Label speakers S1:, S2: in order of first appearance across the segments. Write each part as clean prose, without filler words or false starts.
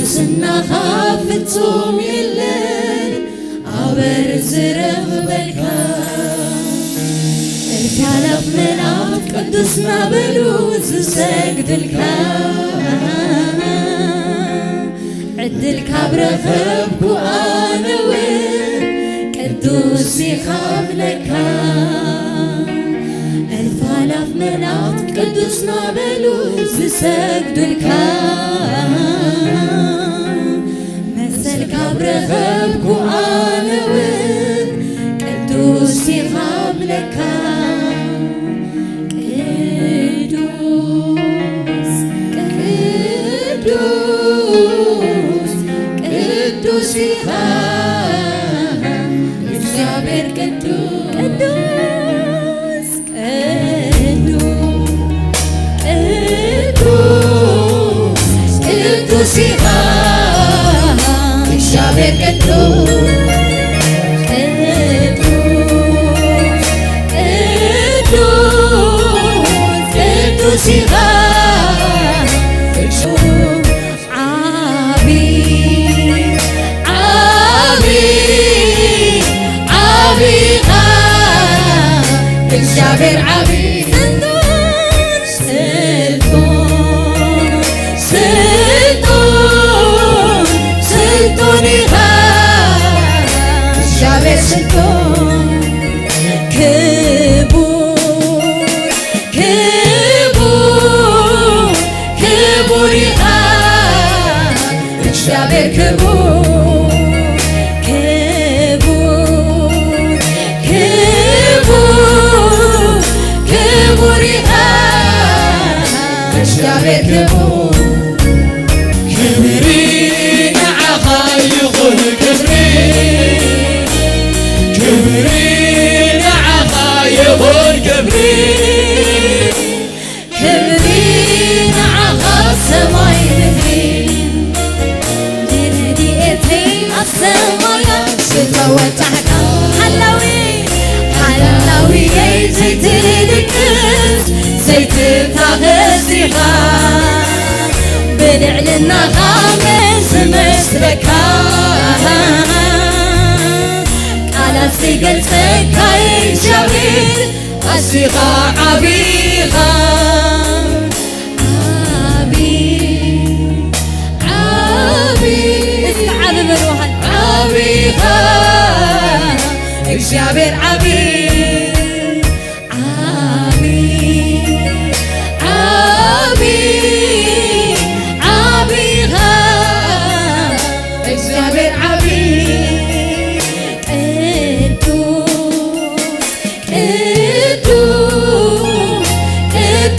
S1: قدسنا خافتهم يلن عبر زرق بالكا الكالف ملعب قدسنا بلوز سجد الكا عد الكبر خبكو أنا وين قدوس يخاف لكا الكالف ملعب قدسنا بلوز سجد الكا برغبكو أنا وين قدوس يخاف لكا قدوس قدوس قدوس يخاف እግዚአብሔር ቅዱስ ቅዱስ ቅዱስ ቅዱስ ይخاف እግዚአብሔር ቅዱስ ቅዱስ ቅዱስ ይخاف አቢ አቢ አቢ እግዚአብሔር አቢ بنعلنا خامس مسلكا قالت سيقل سكاي جميل أسيقا عبيقا عبي عبي اسمع بمروحا عبيقا اكشابير عبي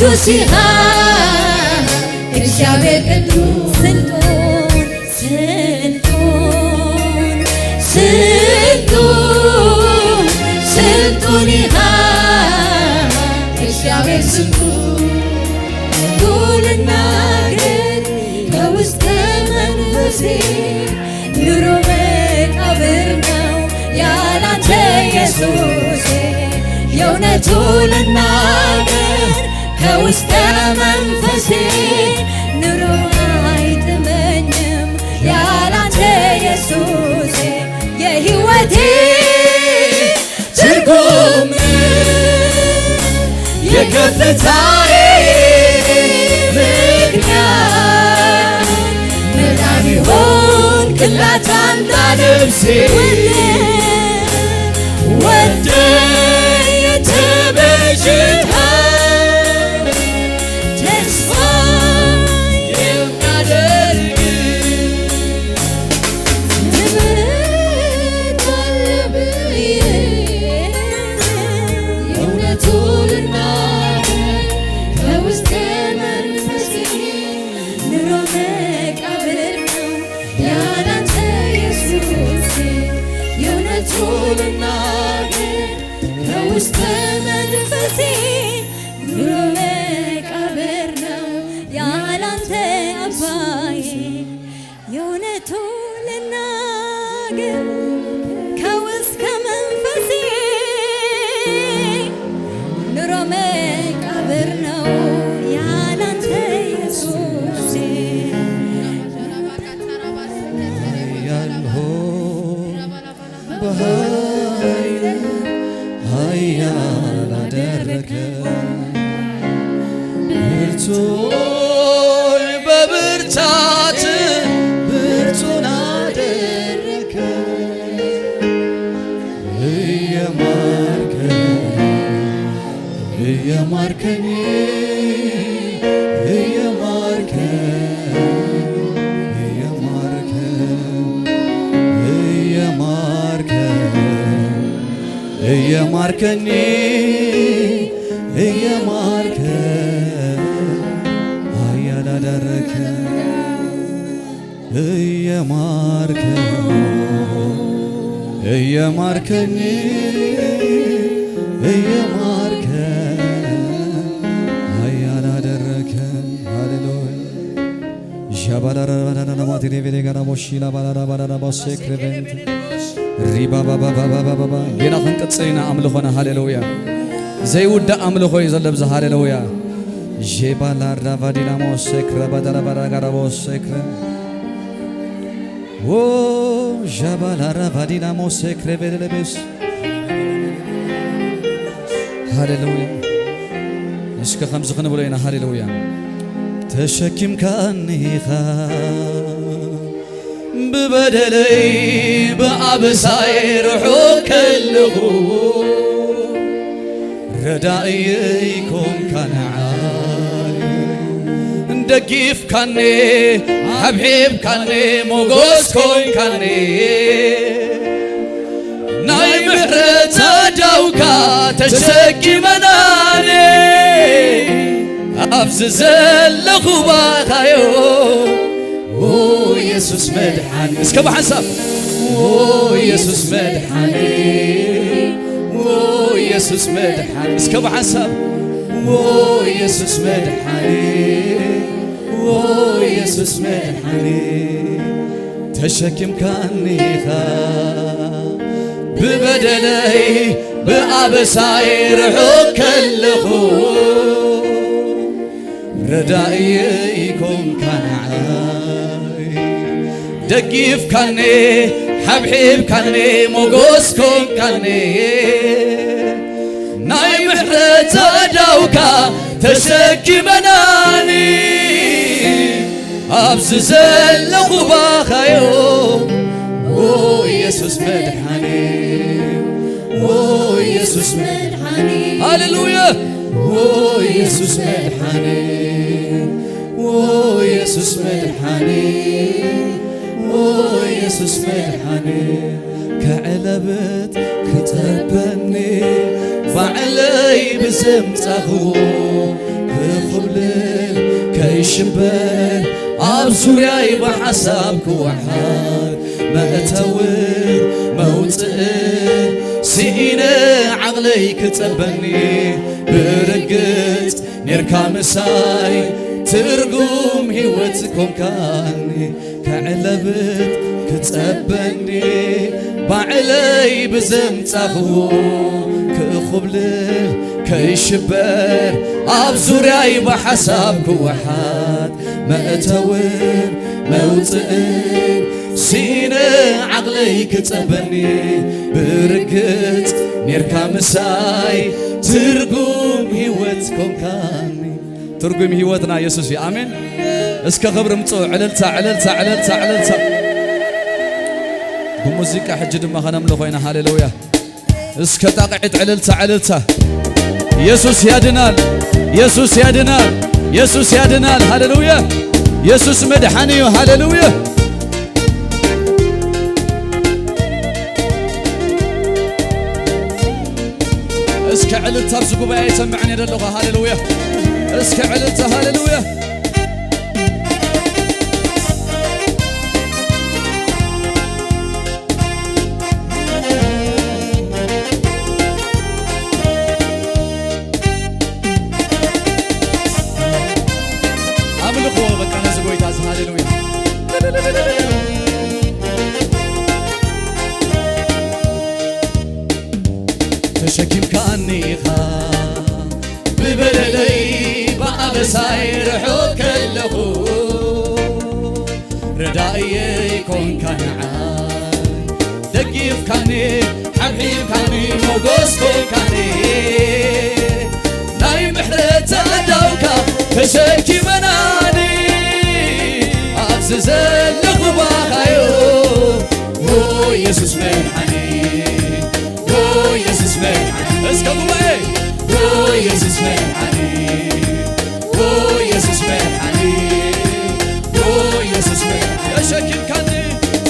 S1: ቅዱስ ይخاف እግዚአብሔር ቅዱስ ስልጡን ስልጡን ስልጡን ስልጡን ይخاፍ እግዚአብሔር ስልጡን ልናገር ከውስጥ መንፈሴ ኑሮ መቃብር ነው ያላንተ ኢየሱሴ የእውነቱ ልናገር ከውስጥ መንፈሴ ኑሮ አይጥመኝም ያላንተ ኢየሱሴ የሕይወቴ ትርጉም የከፍታዬ ምክንያት መዳን ሆንክላት አንተ ነፍሴ ልናገር ከውስጥ መንፈሴ ኑሮ መቃብር ነው ያላንተ አባዬ የእውነቱ ልናገር ከውስጥ መንፈሴ ኑሮ መቃብር ነው ያላንተ ኢየሱስ
S2: በኃይል ኃያል አደረገ ብርቱን በብርታት ብርቱን አደረገ እየማርከኝ እየማርከኝ ኃያል አደረከ እየማርከኝ ኃያል አደረከ ሃሌሉያ ሪባባባባባባ ጌና ክንቅፅይና ኣምልኾና ሃሌሉያ ዘይውዳእ ኣምልኾ እዩ ዘሎ ብዛ ሃሌሉያ ዤባላራቫዲናሞሴክረ ባዳራባራጋራቦሴክረ ዣባላራቫዲናሞሴክረ ቤለለቤስ ሃሌሉያ እስከ ከምዚ ክንብሎ ኢና ሃሌሉያ ተሸኪምካኒኻ ብበደለይ ብኣበሳይ ርሑቕ ከለኹ ረዳእየይ ኮንካ ንዓይ ደጊፍካኒ ሓብሒብካኒ ሞጎስ ኮንካኒ ናይ ምሕረት ኣዳውካ ተሸኪመናኒ ኣብዚ ዘለኹ ባኻዮ ኢየሱስ መድኃኒ እስከ በሐሳብ ኢየሱስ መድኃኒ ኢየሱስ መድኃኒ እስከ በሐሳብ ኢየሱስ መድኃኒ ኢየሱስ መድኃኒ ተሸኪምካኒኻ ብበደለይ ብኣበሳይ ርሑቕ ከለኹ ረዳእየይ ኮንካ ንዓይ ደጊፍካኒ ሓብሒብካኒ ሞጎስ ኮንካኒ ናይ ምሕረት ኣዳውካ ተሸኪመናኒ ኣብዚ ዘለኹ ባኻዮ ኢየሱስ መድኃኒ ኢየሱስ መድኃኒ ሃሌሉያ ኢየሱስ መድኃኒ ኢየሱስ መድኃኒ ኢየሱስ መድኃኒ ከዕለበት ክጠበኒ ባዕለይ ብዘምጻኽዎ ክኽብልል ከይሽበር ኣብ ዙርያይ ብሓሳብ ክወሓድ መእተውን መውፅእን ስኢነ ዓቕለይ ክጸበኒ ብርግጽ ኔርካ ምሳይ ትርጉም ሕይወት ኮንካኒ ከዕለበት ክጸበኒ ባዕለይ ብዘምጻኽዎ ክኽብልል ከይሽበር ኣብ ዙርያይ ብሓሳብ ክወሓድ መእተውን መውፅእን ስኢነ ዓቕለይ ክጸበኒ ብርግጽ ኔርካ ምሳይ ትርጉም ሕይወት ኮንካኒ ትርጉም ሕይወትና ኢየሱስ እዩ ኣሜን እስከ ክብሪ ምጽኡ ዕልልታ ዕልልታ ዕልልታ ዕልልታ ብሙዚቃ ሕጂ ድማ ኸነምልኾ ኢና ሃሌሉያ እስከ ጣቕዒት ዕልልታ ዕልልታ ኢየሱስ ያድናል ኢየሱስ ያድናል ኢየሱስ ያድናል ሃሌሉያ ኢየሱስ መድኃኒ እዩ ሃሌሉያ እስከ ዕልልታ ኣብዚ ጉባኤ ይሰምዐኒ ዘለኹ ሃሌሉያ እስከ ዕልልታ ሃሌሉያ ተሸኪምካኒ ኢኻ ብበደለይ ብኣበሳይ ርሑቕ ከለኹ ረዳእየይ ኮንካ ንዓይ ደጊፍካኒ ሓብሒብካኒ ሞጎስ ኮንካኒ ናይ ምሕረት ኣዳውካ ተሸኪመናኒ ኣብዚ ዘለኹ ባኻዮ ኢየሱስ መድሓኒ ኢየሱስ መድሓኒ እስከ ጉባኤ ኢየሱስ መድሓኒ ኢየሱስ መድሓኒ ኢየሱስ መድሓኒ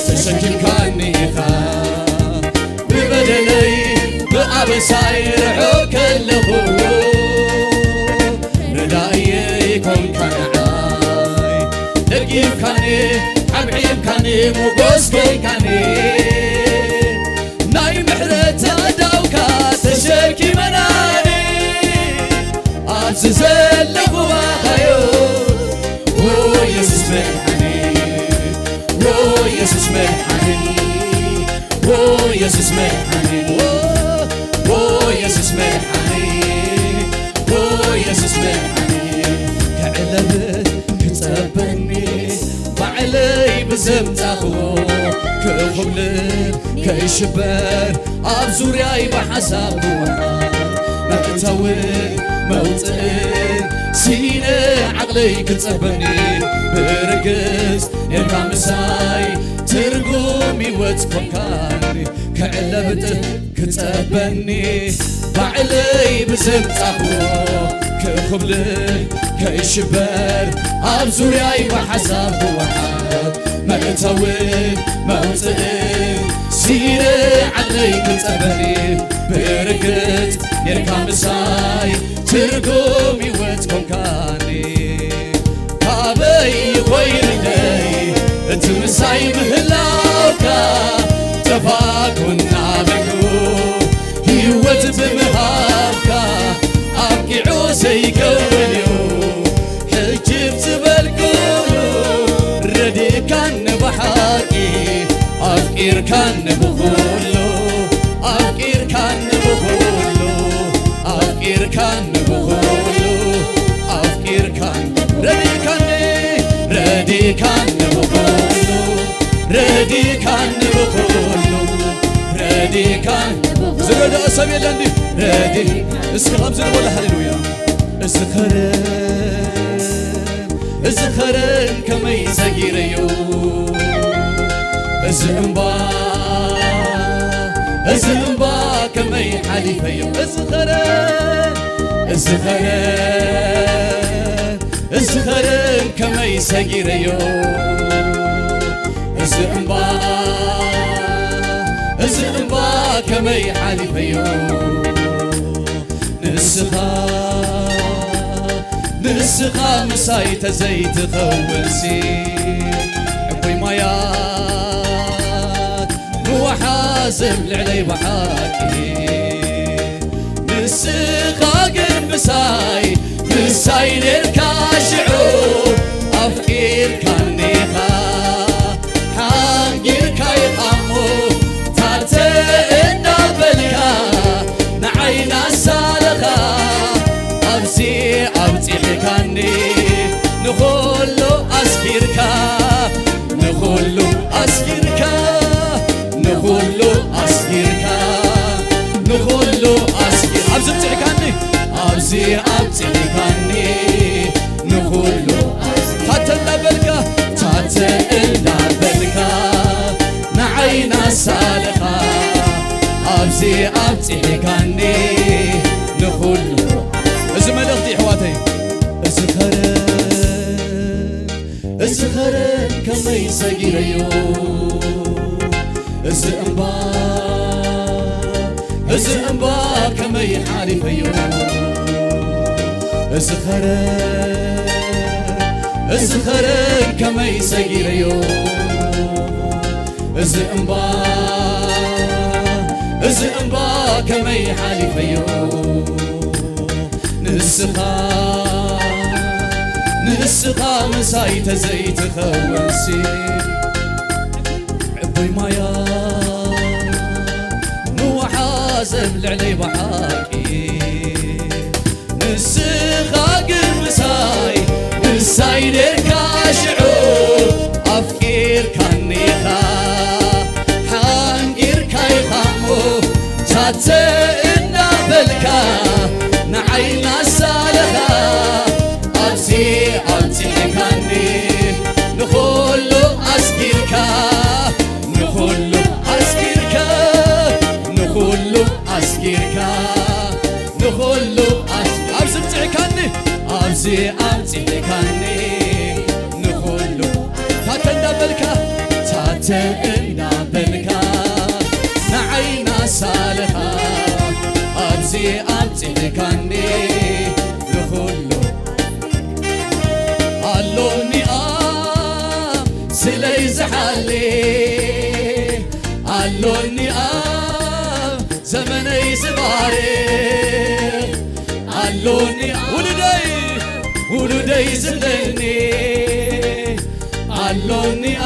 S2: ተሸኪምካኒ ኢኻ ብበደለይ ብኣበሳይ ርሑቕ ከለኹ ረዳእየይ ኮንካ ንዓይ ደጊፍካኒ ሓብሒብካኒ ሞጎስ ኮንካኒ ናይ ምሕረት ኣዳውካ ተሸኪመናኒ ኣብዚ ዘለኹ ባኻዮ ኢየሱስ መድሓኒ ኢየሱስ መድሓኒ ኢየሱስ መድሓኒ ኢየሱስ መድሓኒ ኢየሱስ መድሓኒ ክዕለብት ክጸበኒ ባዕለይ ብዘምጻኽዎ ክኽብልን ከይሽበር ኣብ ዙርያይ ብሓሳብ ክወሓድ መእተውን መውፅእን ሲነ ዓቕለይ ክጸበኒ ብርግጽ ኔርካ ምሳይ ትርጉም ሕይወት ኮንካኒ ክዕለብጥ ክጸበኒ ባዕለይ ብዘምጻኽዎ ክኽብልን ከይሽበር ኣብ ዙርያይ ብሓሳብ ክወሓድ መእተውን መውፅእን ሲነ ዓቕለይ ክጸበኒ ብርግጽ ኔርካ ምሳይ ትርጉም ሕይወት ኮንካኒ ካበይ ኮይንለይ እቲ ምሳይ ምህላውካ ተፋኩና በሉ ሕይወት ብምሃብካ ኣብቂዑ ዘይከውን እዩ ሕጅብ ዝበልኩሉ ረዲእካኒ ብሓቂ ኣፍቂርካኒ ብኹሉ ኣፍቂርካኒ ብኹሉ ኣፍቂርካኒ ብኹሉ ኣፍቂርካኒ ረዲእካኒ ብኹሉ ረዲእካኒ ብኹሉ ረዲእካኒ ዝረዳእ ሰብ የለ እንዲ ረዲ እስኪ ከምዚ ንበሎ ሃሌሉያ እዚ ኸረን ከመይ ሰጊረዩ እዚ እምባ ከመይ ሓሊፈዩ እዚ ኸረን ከመይ ሰጊረዩ እዚ እምባ ከመይ ሓሊፈዩ ንስኻ ምሳይ ተዘይትኸውንሲ ዕቦይ ማያት ንወሓዝም ልዕለይ ብሓቂ ንስኻ ግን ምሳይ ኔርካ ሽዑ ኣፍቂርካኒ ኢኻ ሓንጊርካ ኢኻሞ ታተ እናበልካ ንዓይና ሳለኻ ኣብዚ ኣብፂሕካኒ ንኹሉ ኣስኪርካ ንኹሉ ኣስኪርካ ንኹሉ ኣስኪርካ ንኹሉ ኣስኪር ኣብዚ ኣብፂሕካኒ ኣብዚ ኣብፂሕካኒ ንኹሉ ታተ እናበልካ ንዓይና ሳለኻ ኣብዚ ኣብፂሕካኒ ንኹሉ እዚ መልእኽቲ ኣሕዋተይ እዚ ኸረን ከመይ ሰጊረዩ እዚ እምባ ከመይ ሓሊፈዩ እዚ ኸረን ከመይ ሰጊረዩ እዚ እምባ ከመይ ሓሊፈዩ ንስኻ ምሳይ ተዘይትኸውንሲ ዕቦይ ማያ ንወሓ تزازم لعلي بحاكي نسخاق مساي نساي نركا شعور أفكير كانيخا حانجير كاي خامو تاتئنا بلكا نعينا سالها أبسي أبسي كاني نخلو أسكيركا نخلو أسكيركا نخلو أسكيركا نخلو أبسي بتعكاني أبسي أبسي كاني نخلو تاتئنا بلكا تاتئنا بلكا نعينا سالها أبسي أبسي كاني نخلو قالوني سلي زحالي قالوني زمني زباري قالوني ولدي زلني قالوني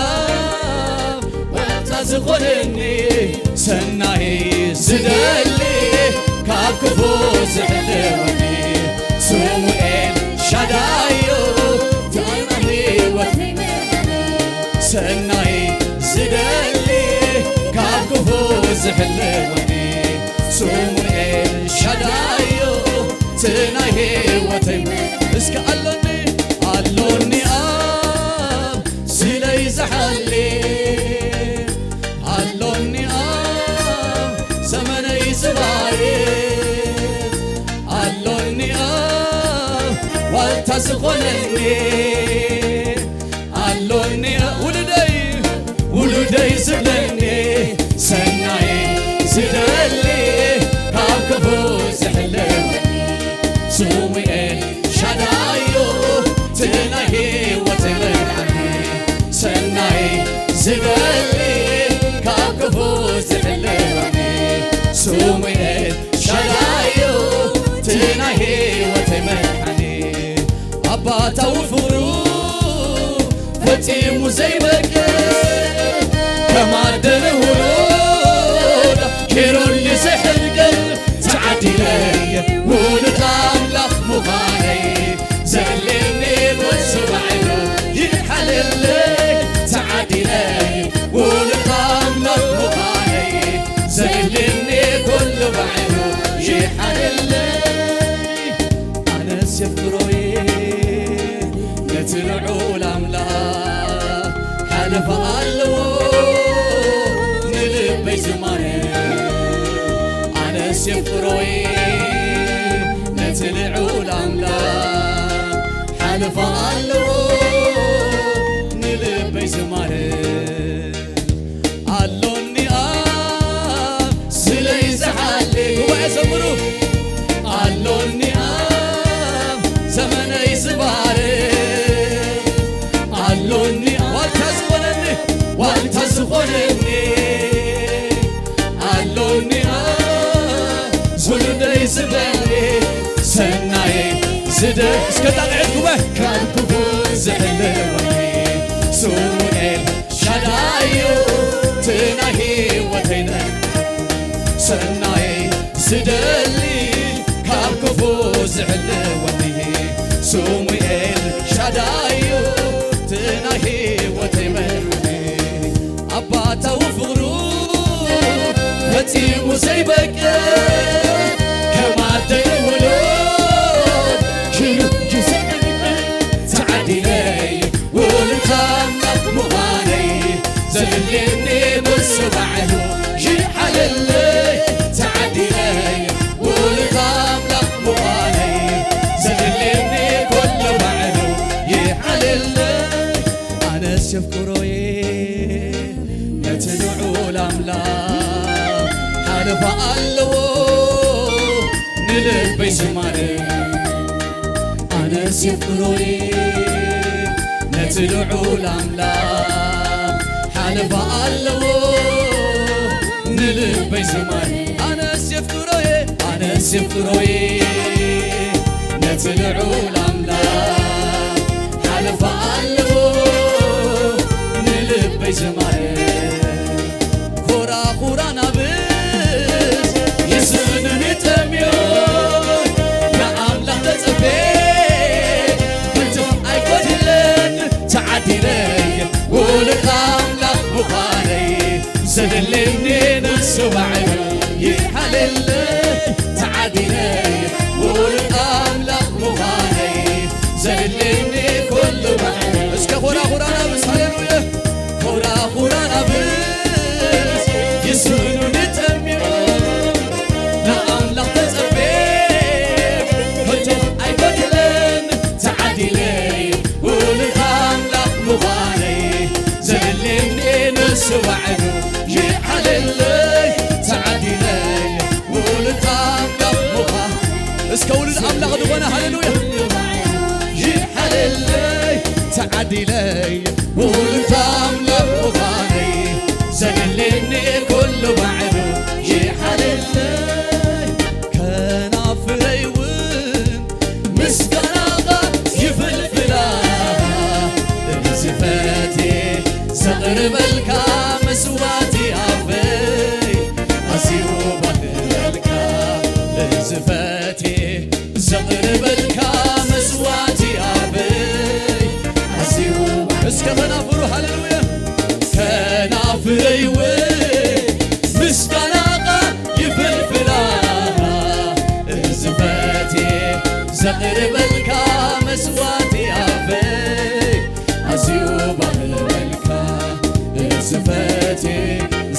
S2: وتزخلني سناي زدلي كاكفو زحلوني سومئل شدايو سناي زدلي كاكفو زحلوني سومئل شدايو تناي وتيم اسك قالوني سلي زحلي قالوني زمني زباري قالوني والتزخلني قالوني ولدي زلني سناي زدلي كاكفو زحلوني سومئل شدايو تناي وتمنعني سناي زدلي كاكفو زحلوني سومئل شدايو تناي وتمنعني أباتا وفرو فتيمو زي بكر كما دنهولود كيرون اللي سحر قلب تعدي لي ولد أملاك مغاني زلني والسبعينو يحلل لي تعدي لي ولد أملاك مغاني زلني كل بعينو يحلل لي أنا سفروي نتلعو الأملاك حلف قالو نلبي زماني أنا سفروي نتلعو الأملاك حلف قالو نلبي زماني قالوني سلي زحالي هو يزمرو قالوني زمني زباري قالوني والتزخلني قالوني زلدي زبالي سناي زد اسكتال عدكوه كالكفو زحلوني سومئل شدايو تناهي وتينا سناي زدلي كالكفو زحلوني سومئل شدايو تناهي وتمني أباتا وفغرو فتيمو زي بكر كما ديولود شنو جسمك تعدي لي ولخامك مغاني زلني بالسبعه جيحل اللي تعدي لي ولخامك مغاني زلني كل بعده يحل اللي أنا سفكروي نتلعو الأملاك حلف قالو نلبي زماني أنا سفكروي نتلعو الأملاك حلف قالو نلبي زماني أنا سفكروي نتلعو الأملاك حلف قالو زماني خورا خورا نبز ዘቕርበልካ መስዋእቲ ኣፈይ ኣዝዩ ባህበልካ እዝፈቴ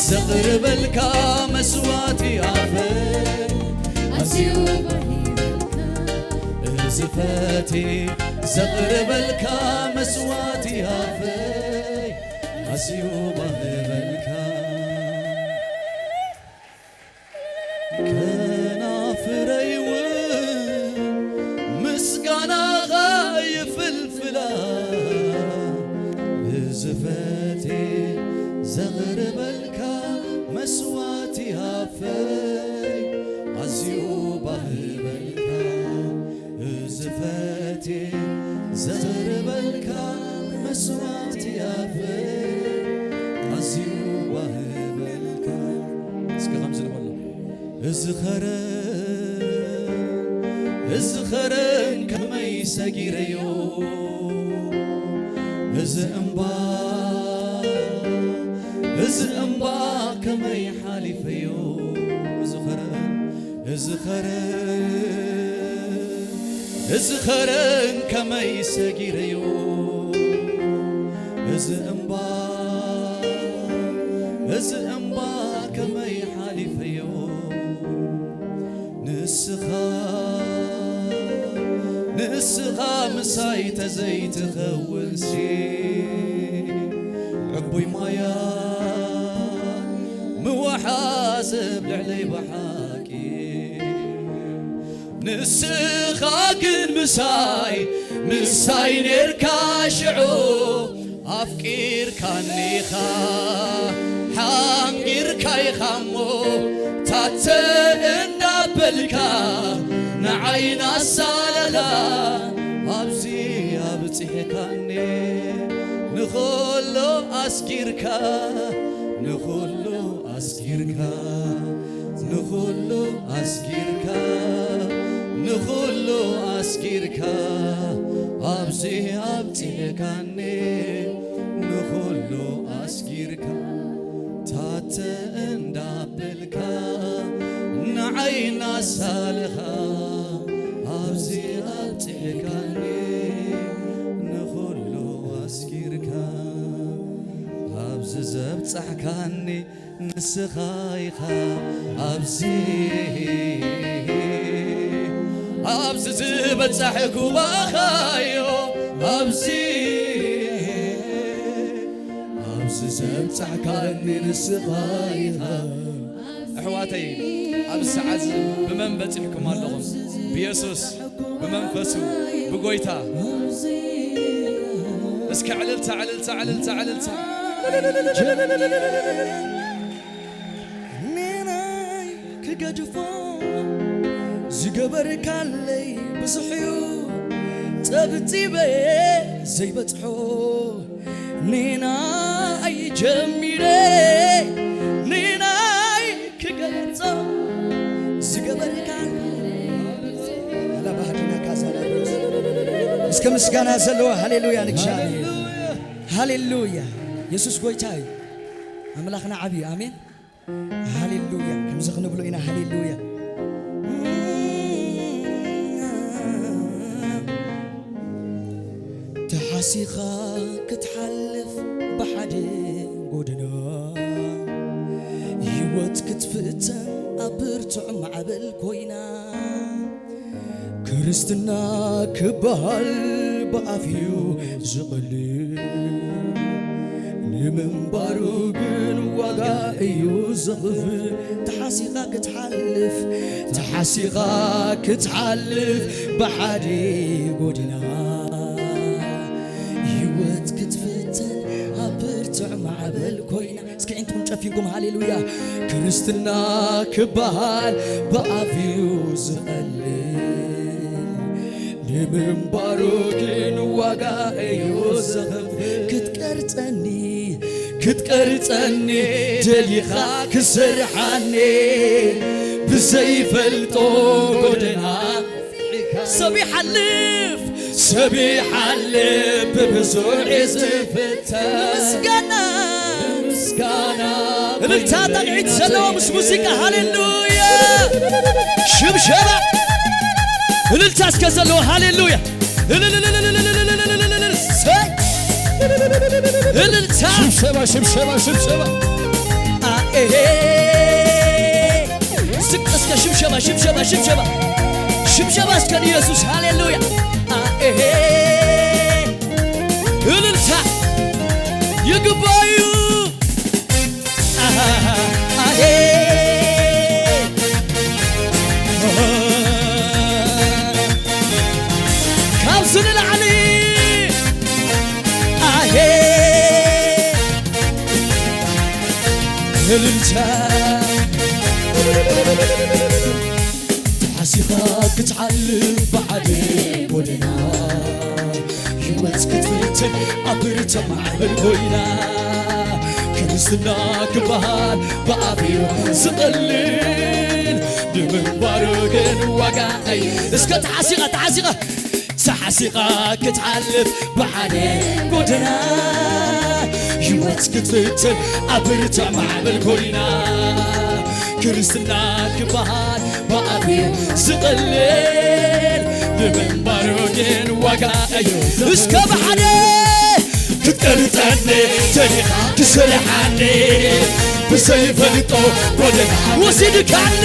S2: ዘቕርበልካ መስዋእቲ ኣፈይ ኣዝዩ እዝፈቴ ዘቕርበልካ መስዋእቲ ኣፈይ ኣዝዩ ባህበልካ ዝፈቴ ዘቕርበልካ መስዋእቲ ኣፈይ ኣዝዩ ባህበልካ ዝፈቴ ዘቕርበልካ መስዋእቲ ኣፈይ ኣዝዩ ባህበልካ እስኪ ከምዚ ንበሎ እዝኸረን ከመይ ሰጊረዮ እዚ እምባ ከመይ ሓሊፈዮ እዝኸረን ከመይ ሰጊረዮ እዚ እምባ ከመይ ሓሊፈዮ ንስኻ ምሳይ ተዘይትኸውንሲ ዕቡይ ማያ ምወሓሰብ ልዕለይ በሓቂ ንስኻ ግን ምሳይ ነርካ ሽዑ ኣፍቂርካኒኻ ሓንጊርካ ኢኻሞ ታተ እንዳበልካ ንዓይና ሳለኻ ኣብዚ ኣብፅሕካኒ ንኹሉ ኣስጊርካ ኣብዚ ኣብፅሕካኒ ንኹሉ ኣስጊርካ ታተ እንዳበልካ ንዓይና ሳለኻ ኣብዚ ኣብፅሕካኒ ንኹሉ ኣስጊርካ ኣብዚ ዘብፃሕካኒ ንስኻ ኢኻ ኣብዚ ዝበፅሕ ጉባኻዮ ኣብዚ ዘብፃሕካኒ ንስኻ ኢኻ ኣሕዋተይ ኣብዚ ሰዓት ብመን በፂሕኩም ኣለኹም ብኢየሱስ ብመንፈሱ ብጎይታ እስኪ ዕልልታ
S3: ንናይ ክገድፎ ዝገበርካለይ ብዙሕዩ ፀብፂበ ዘይበፅሖ ንናይ ጀሚረ ንናይ ክገልፆ ዝገበርካለይ እስከ ምስጋና ዘለዎ ሃሌሉያ ንግሻለይ ሃሌሉያ ኢየሱስ ጎይታ እዩ ኣምላኽና ዓብዩ ኣሜን ሃሌሉያ ከምዚ ክንብሎ ኢና ሃሌሉያ ተሓሲኻ ክትሓልፍ ብሓደ ጎደና ህይወት ክትፍተን ኣብ ብርቱዕ ማዕበል ኮይና ክርስትና ክበሃል ብኣፍዩ ዝቕልል ንምንባሩ ግን ዋጋ እዩ ዘኽፍል ተሓሲኻ ክትሓልፍ ብሓደ ጎደና ህይወት ክትፍተን ኣብ ብርቱዕ ማዕበል ኮይና እስኪ ዕንትኩም ጨፊንኩም ሃሌሉያ ክርስትና ክበሃል ብኣፍዩ ዝቐልል ንምንባሩ ግን ዋጋ እዩ ዘኽፍል ክትቀርፀኒ ደሊኻ ክሰርሓኒ ብዘይፈልጦ ጎደና ሰብ ይሓልፍ ብብዙሕ ዝፍተን ምስጋና እልልታ ጠቅዒት ዘለዎ ምስ ሙዚቃ ሃሌሉያ ሽብሸባ
S2: እልልታ እስከዘለው ሃሌሉያ እልልታ ሽብሸባ ሽብሸባ ሽብሸባ ዝቅ እስከ ሽብሸባ ሽብሸባ ሽብሸባ ሽብሸባ እስከ ኢየሱስ ሃሌሉያ እልልታ ይግባዩ ካብ ስንላዕሊ እልልታ ተሓሲኻ ክትዓልፍ ብዓደ ጎደና ሕይወት ክትፍትን ኣብ ብርተ ማዕበል ኮይና ክርስትና ክበሃል ብኣብዩ ዝቐልል ንምንባሩ ግን ዋጋ እዩ እስከ ተሓሲኻ ክትዓልፍ ብዓደ ጎደና ሕይወት ክትፍትን ኣብ ብርተ ማዕበል ኮይና ክርስትና ክበሃል ብኣብዩ ዝቐልል ንምንባሩ ግን ዋጋ እዩ እስከ ብሓደ ክትቀርፀኒ ተኒኻ ትስርሓኒ ብዘይፈልጦ ጎደና ወሲድካኒ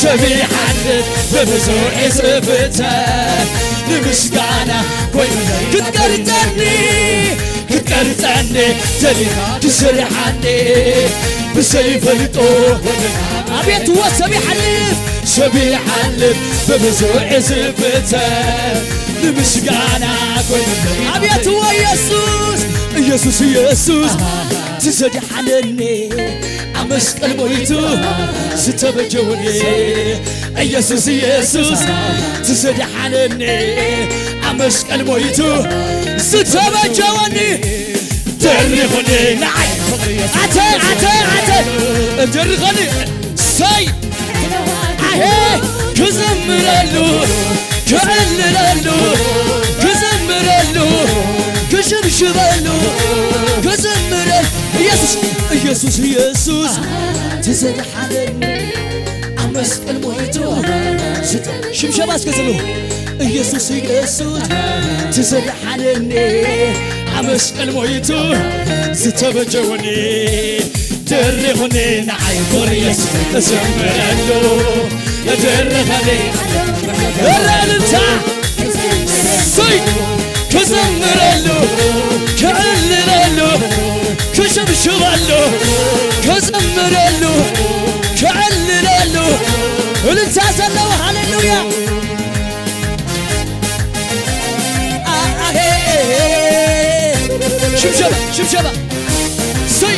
S2: ሰብ ይሓልፍ ብብዙሕ ዝፍተን ንምስጋና ኮይኑ ክትቀርፀኒ ተኒኻ ትስርሓኒ ብዘይፈልጦ አቤት ሰብ ይሓልፍ ብብዙሕ ዝፍተን ንምስጋና ኮይኑ አቤት ኢየሱስ ትዘድሓለኒ ኣብ መስቀል ሞይቱ ዝተበጀወኒ ኢየሱስ ትዘድሓለኒ ኣብ መስቀል ሞይቱ ዝተበጀወኒ ደሪኹኒ ንዓይ ኣተ ደሪኹኒ ሰይ ክዘምረሉ ክዕልለሉ ክዘምረሉ ክሽብሽበሉ ክዘምረሉ ኢየሱስ ትዘድሓለኒ ኣብ መስቀል ሞይቱ ሽብሸባ እስከዘሉ ኢየሱስ ትዘድሓለኒ ኣብ መስቀል ሞይቱ ዝተበጀወኒ ደሪኹኒ ንዓይ ኮርየስ እዘምረሉ ደሪኸኒ እልልታ ሰይ ክዘምረሉ ክዕልለሉ ክሽብሽበሉ ክዘምረሉ ክዕልለሉ እልልታ ዘለዎ ሃሌሉያ ሽብሸባ ሰይ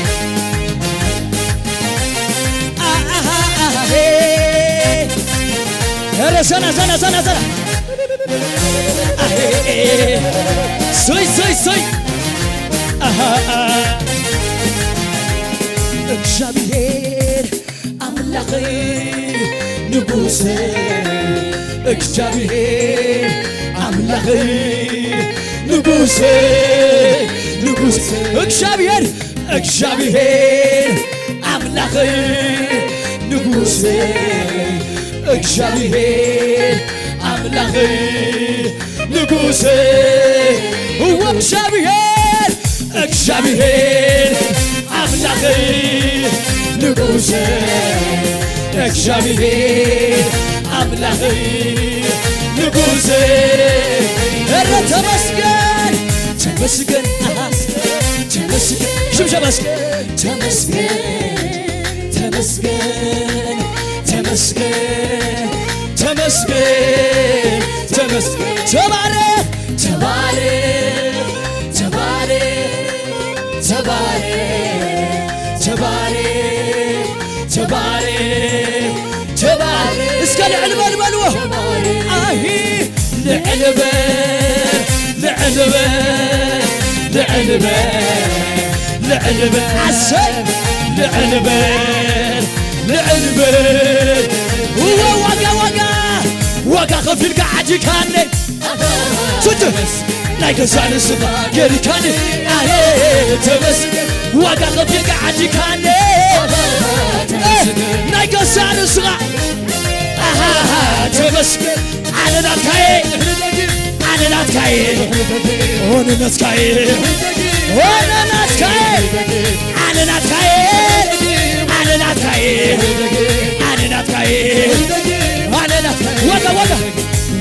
S2: ዘና ሰይ እግዚአብሔር አምላኬ ንጉሴ እግዚአብሔር አምላኬ ንጉሴ እግዚአብሔር አምላኬ ንጉሴ እግዚአብሔር አምላኬ ንጉሴ እግዚአብሔር አምላኬ ንጉሴ እግዚአብሔር አምላኬ ንጉሴ ኧረ ተመስገን ሽብሸባ ተባረክ እስከ ልዕልበል በልዎ ልዕልበል ዓሰይ ልዕልበል ዋጋ ከፊልካ ዓጂካኒ ትድስ ናይ ገዛእ ንስኻ ገሪካኒ ተመስገን ዋጋ ከፊልካ ዓጂካኒ ናይ ገዛእ ንስኻ ተመስገን ዓለና
S3: አነናትካዬ ኦነናትካዬ ኦነናትካዬ አነናትካዬ አነናትካዬ አነናትካዬ ዋጋ ዋጋ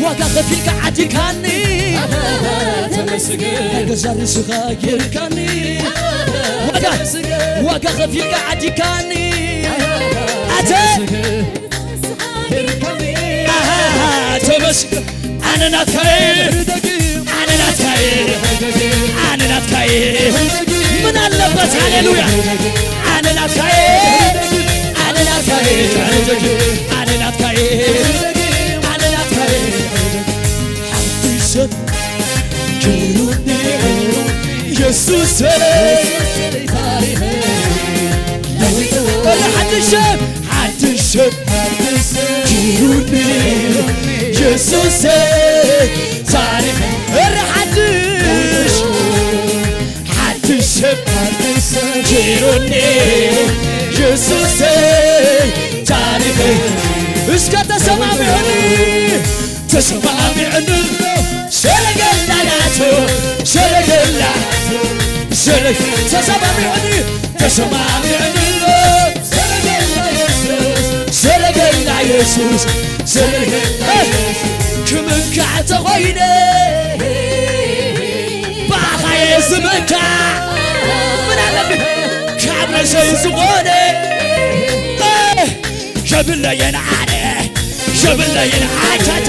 S3: ዋጋ ከፊልካ ዓዲካኒ ገዛ ርስኻ ጌርካኒ ዋጋ ከፊልካ ዓዲካኒ ኣተ ተመስገን አነናትካዬ አነናትካዬ አነናትካዬ ምን አለበት ሃሌሉያ አነናትካዬ አነናትካዬ አነናትካዬ አነናትካዬ ሐዲሰት ኪሩኒ ኢየሱስ ሐዲሰት ሐዲሰት ኪሩኒ ኢየሱስ ታሪክ حدش جيروني ኢየሱስ ታሪክ እስከ ተሰማሚዕኒ ተሰማሚዕኒ ሰረገላ ናቱ ሰረገላ ተሰማሚዕኒ ተሰማሚዕኒ ሰረገላ ኢየሱስ ሰረገላ ክምካዕ ተኾይነ ባኻየ ዝምካዕ ምን ኣለብህ ካብ ነሰይ ዝኾነ ሸብለየን ኣነ ሸብለየን ኣቻቻ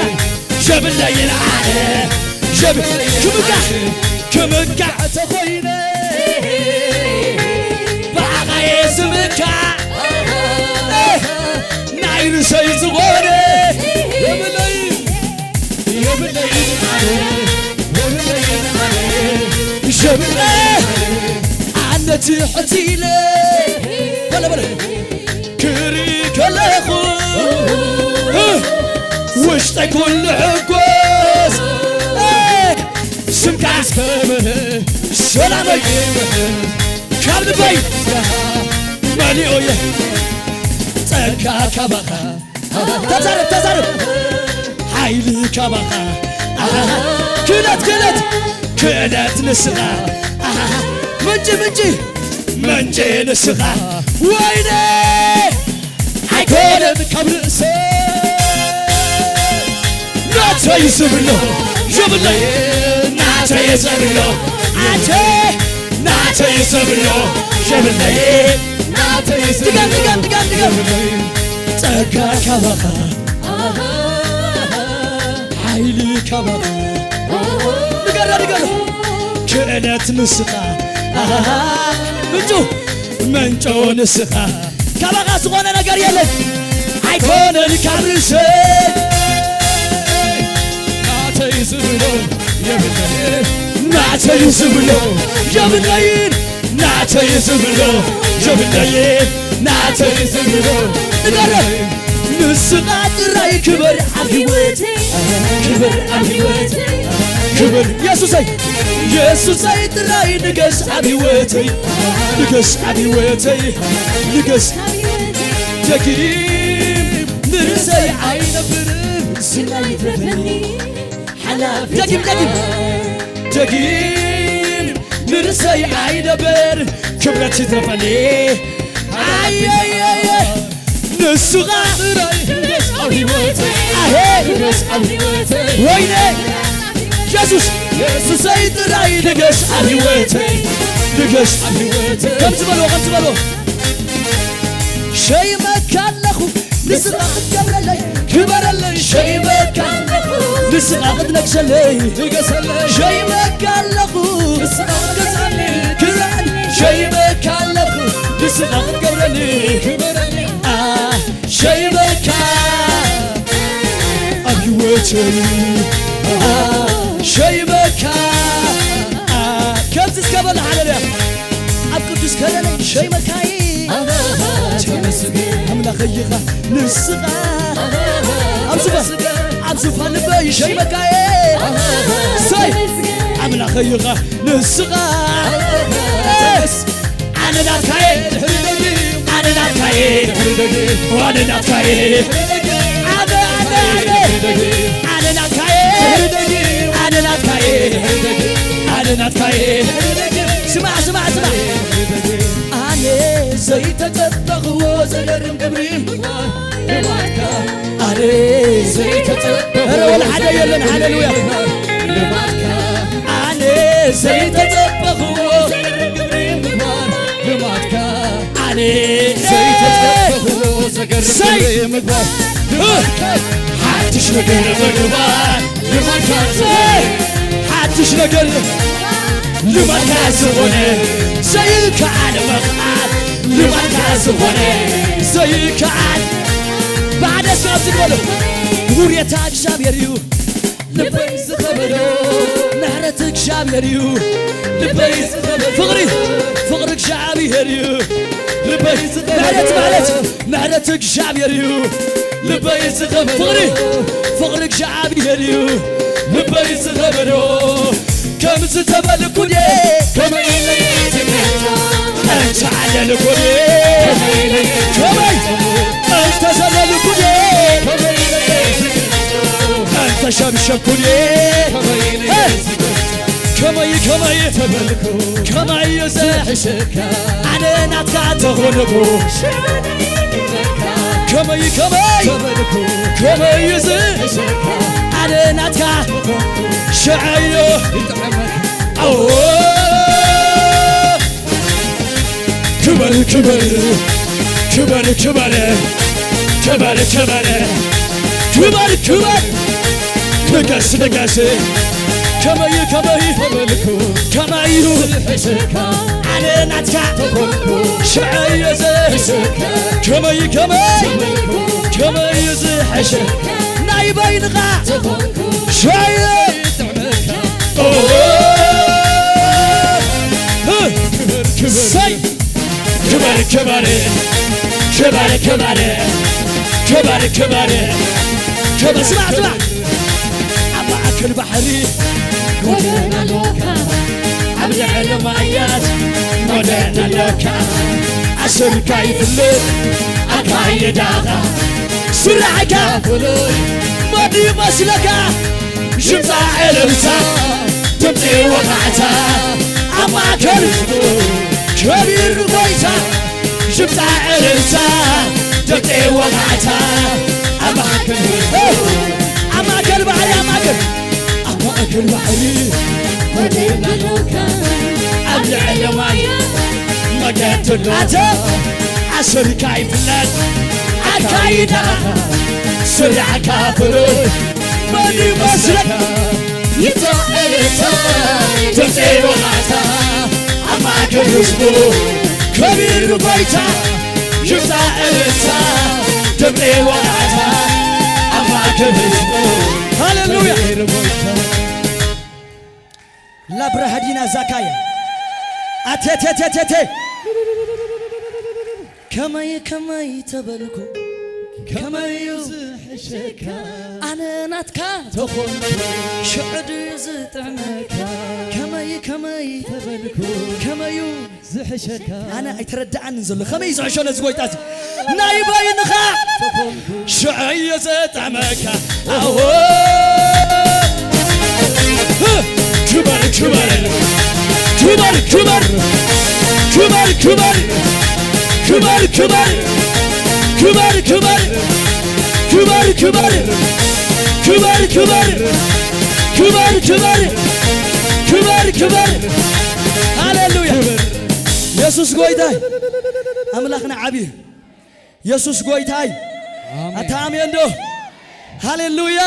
S3: ሸብለየን ኣነ ክምካዕ ተኾይነ ባኻየ ዝምካዕ ናይ ንሰይ ዝኾነ ዓነቲ ሕቲለ በለ ክሪ ከለኹ ውሽጠይ ኩሉ ሕጎስ ስምካ ስከምህ ሰላመይ ካብ ልበይ መሊኦየ ጸጋ ካባኻ ተዛረብ ሓይሊ ካባኻ ክእለት ንስኻ ምንጭ ንስኻ ወይኔ ኣይኮነን ካብ ርእሰይ ናተይ ዝብሎ ሸብለይ ናተይ ዝብሎ አንተ ናተይ ዝብሎ ሸብለይ ናተይ ዝብሎ ድገም ጸጋ ካባኻ ሓይሊ ካባኻ ንገረ ክእለት ንስኻ ምንጮ ንስኻ ካባኻ ዝኾነ ነገር የለን ኣይኮነን ካብ ርእሰይ ናተይ ዝብሎ ናተይ ዝብሎ የብለይን ናተይ ዝብሎ የብለይን ናተይ ዝብሎ ንገረ ንስኻ ጥራይ ክበር ኣብ ሕይወተይ ክብር ኢየሱሰይ ጥራይ ንገስ ኣብ ሕይወተይ ንገስ ደጊም ንርሰይ ኣይነብርን ስናይ ትረፈኒ ሓላፊ ደጊም ንርሰይ ኣይነብር ክብረት ይትረፈኒ ንስኻ ጥራይ ንገስ ኣብ ሕይወተይ ወይኔ ኢየሱሰይ ጥራይ ንገስ ኣብ ሕይወተይ ከምዚ በሎ ሸይመካ ኣለኹ ንስኻ ክትገብረለይ ክበረለይ ሸይመካ ኣለኹ ንስኻ ክትነግሰለይ ሸይመካ ኣለኹ ንስኻ ክትገዛለይ ክብረኒ ሸይመካ ኣለኹ ንስኻ ክትገብረለይ ሸይመካ ኣብ ሕይወተይ ሸይመካ ከምዚ እስከበለ ሃሌሉያ ኣብ ቅዱስ ከለለይ ሸይመካይ ኣምላኸይኻ ንስኻ ኣብ ዙፋን ልበይ ሸይመካይ ሰይ ኣምላኸይኻ ንስኻ ኣነናትካዬ ኣነናትካዬ አድናትካዬ አድናትካዬ ስማ ስማ ስማ አነ ዘይተጸበኽዎ ዘገርም ግብሪ ልማድካ አነ ዘይተጸበኽዎ ኧረ ወላ ሓደ የለን ሃሌሉያ ልማድካ አነ ዘይተጸበኽዎ ዘገርም ግብሪ ልማድካ አነ ዘይተጸበኽዎ ዘገርም ግብሪ ምግባር ሓድሽ ነገር ምግባር ልማድካ ሓድሽ ነገር ልማድካ ዝኾነ ዘይከኣል መቕዓት ልማድካ ዝኾነ ዘይከኣል ባዕደ ሰብ ዝበሎ ውርየታ እግዚአብሔር እዩ ልበይ ዝኸበዶ ምሕረት እግዚአብሔር እዩ ልበይ ዝኸበዶ ፍቕሪ እግዚአብሔር እዩ ልበይ ዝኸበዶ ምሕረት እግዚአብሔር እዩ ልበይ ዝኸበዶ ፍቕሪ እግዚአብሔር እዩ ልበይ ዝኸበዶ ከምዝ ተበልኩኔ ከመይ አንተ ዓለልኩኔ ከመይ አንተ ዘለልኩኔ አንተ ሸምሸምኩኔ ከመይ ከመይ ተበልኩ ከመይ ዘሕሸካ ኣነ ናትካ ተኾንኩ ከመይ ከመይ ተበልኩ ከመይ ዘሕሸካ ኣነ ናትካ ሸዓዮ አዎ ክበር ክበር ክበር ክበር ክበር ክበር ክበር ክበር ንገስ ንገስ ከመይ ከመይ ተበልኩ ከመይ ዝሕሸካ ኣነ ናትካ ተኾንኩ ሸዓዮ ዘሕሸካ ከመይ ከመይ ከመይ ዝሕሸካ ናይ በይንኻ ተኾንኩ ሸዓዮ ክበር ክበር ክበር ክበር ክበር ክበር ክበር ስማ ስማ ኣብ ማእከል ባሕሪ ጎደና ኣለካ ኣብ ልዕሊ ማያት ጎደና ኣለካ ዓሰርካ ይፍልጥ ኣካይዳኻ ስራዕካ ፍሉይ መዲ መስለካ ሽምፃ ዕልልታ ድምፂ ወቃዕታ ኣብ ማእከል ከቢር ጎይታ ሽምፃ ዕልልታ ድምፂ ወቃዕታ ኣብ ማእከል ባሕሪ ኣብ ማእከል ባሕሪ ጎደና ኣለካ ኣብ ልዕሊ ማይ መገድ ኣተ ዓሰርካ ይፍለጥ ኣካይዳኻ ስራዕካ ፍሉይ መዲ መስለካ ይትዕልታ ድምፂ ወቃዕታ ኣብ ማእከል ህዝቡ ከቢር ጎይታ ሽምፃ ዕልልታ ድምፂ ወቃዕታ ኣብ ማእከል ህዝቡ ሃሌሉያ ላብረሃዲና ዛካያ አቴቴቴቴቴ ከመይ ከመይ ተበልኩ ከመይ ዝሕሸካ ኣነ ናትካ ተኾንኩ ሽዕድ ዝጥዕመካ ከመይ ከመይ ተበልኩ ከመዩ ዝሕሸካ ኣነ ኣይተረዳእንን ዘሎ ከመይ ዝሕሾ ነዚ ጎይታ ናይ በይንኻ ተኾንኩ ሽዕዮ ዘጥዕመካ ኣዎ ክበር ክበር ክበር ክበር ክበር ክበር ክበር ክበር ክበር ክበር ክበር ክበር ክበር ክበር ክበር ክበር ክበር ክበር ሃሌሉያ ኢየሱስ ጎይታይ ኣምላኽና ዓብይ ኢየሱስ ጎይታይ ኣታ ኣሜን ዶ ሃሌሉያ